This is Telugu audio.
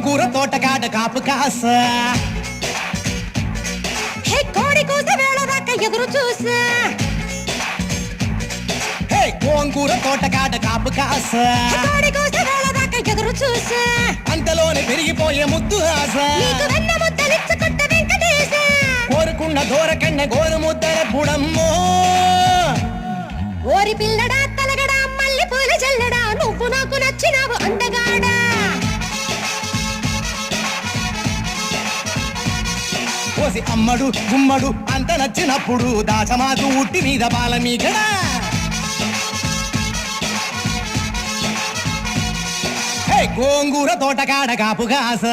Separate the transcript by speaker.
Speaker 1: గోంగూర తోటకాడ కాపు కాస
Speaker 2: కోడి కూస వేళ దాకా ఎదురు చూసా
Speaker 1: గోంగూర తోటకాడ కాపు కాస
Speaker 2: కోడి కూస వేళ దాకా ఎదురు చూసా
Speaker 1: అంతలోనే పెరిగిపోయే ముద్దు ఆశ
Speaker 2: నీకు వెన్న ముద్దలిచ్చుకుంట వెంకటేశ
Speaker 1: కోరుకున్న దూరకన్న గోరు ముద్దల పుడమ్మో
Speaker 2: ఓరి పిల్లడా తలగడా మల్లె పూల జల్లడా నువ్వు నాకు నచ్చినావు అందగాడా
Speaker 1: కోసి అమ్మడు గుమ్మడు అంత నచ్చినప్పుడు దాచమాకు ఉట్టి మీద బాల మీగడా గోంగూర తోటకాడ కాపు కాస